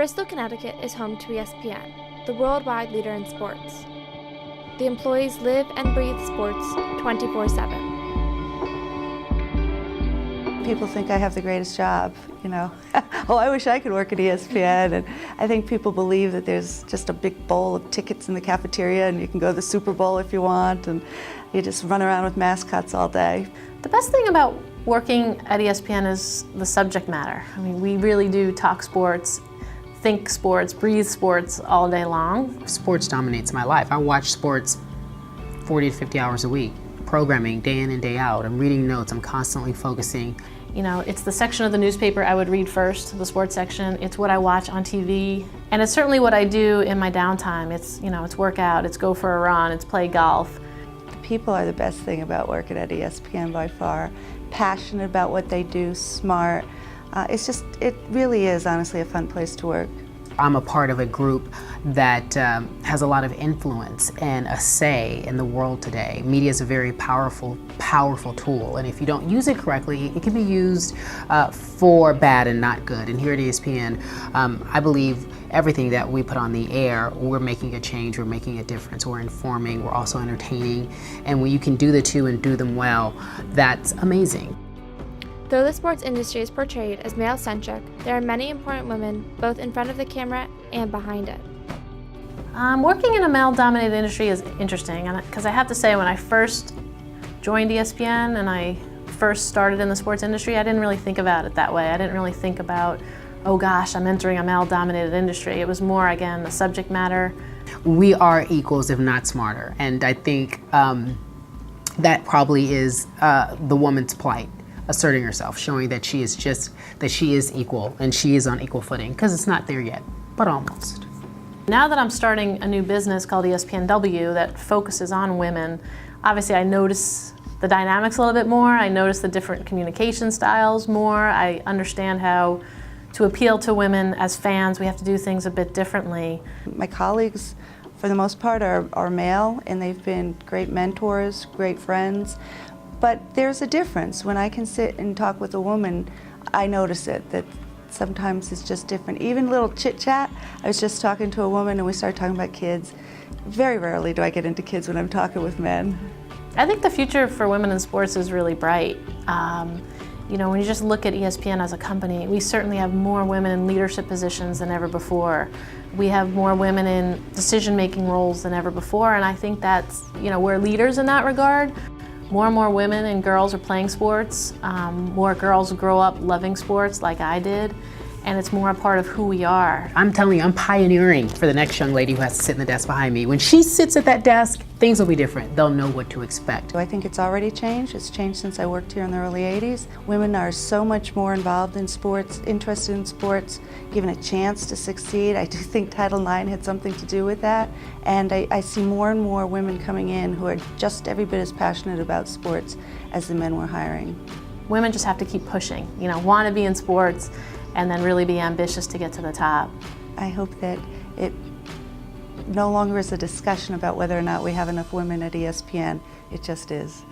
Bristol, Connecticut is home to ESPN, the worldwide leader in sports. The employees live and breathe sports 24/7. People think I have the greatest job, you know. Oh, I wish I could work at ESPN. And I think people believe that there's just a big bowl of tickets in the cafeteria and you can go to the Super Bowl if you want, and you just run around with mascots all day. The best thing about working at ESPN is the subject matter. I mean, we really do talk sports, think sports, breathe sports all day long. Sports dominates my life. I watch sports 40 to 50 hours a week. Programming day in and day out. I'm reading notes, I'm constantly focusing. You know, it's the section of the newspaper I would read first, the sports section. It's what I watch on TV. And it's certainly what I do in my downtime. It's, you know, it's workout, it's go for a run, it's play golf. The people are the best thing about working at ESPN by far. Passionate about what they do, smart. It really is honestly a fun place to work. I'm a part of a group that has a lot of influence and a say in the world today. Media is a very powerful tool, and if you don't use it correctly, it can be used for bad and not good. And here at ESPN, I believe everything that we put on the air, we're making a change, we're making a difference, we're informing, we're also entertaining, and when you can do the two and do them well, that's amazing. Though the sports industry is portrayed as male-centric, there are many important women both in front of the camera and behind it. Working in a male-dominated industry is interesting, because I have to say when I first joined ESPN and I first started in the sports industry, I didn't really think about it that way. I didn't really think about, oh gosh, I'm entering a male-dominated industry. It was more, again, the subject matter. We are equals, if not smarter, and I think that probably is the woman's plight. Asserting herself, showing that she is equal and she is on equal footing, because it's not there yet, but almost. Now that I'm starting a new business called ESPNW that focuses on women, obviously I notice the dynamics a little bit more. I notice the different communication styles more. I understand how to appeal to women as fans. We have to do things a bit differently. My colleagues, for the most part, are male, and they've been great mentors, great friends. But there's a difference. When I can sit and talk with a woman, I notice it, that sometimes it's just different. Even little chit-chat. I was just talking to a woman and we started talking about kids. Very rarely do I get into kids when I'm talking with men. I think the future for women in sports is really bright. You know, when you just look at ESPN as a company, we certainly have more women in leadership positions than ever before. We have more women in decision-making roles than ever before, and I think that's, you know, we're leaders in that regard. More and more women and girls are playing sports. More girls grow up loving sports like I did, and it's more a part of who we are. I'm telling you, I'm pioneering for the next young lady who has to sit in the desk behind me. When she sits at that desk, things will be different. They'll know what to expect. I think it's already changed. It's changed since I worked here in the early 80s. Women are so much more involved in sports, interested in sports, given a chance to succeed. I do think Title IX had something to do with that. And I see more and more women coming in who are just every bit as passionate about sports as the men we're hiring. Women just have to keep pushing, you know, want to be in sports and then really be ambitious to get to the top. I hope that it no longer is a discussion about whether or not we have enough women at ESPN. It just is.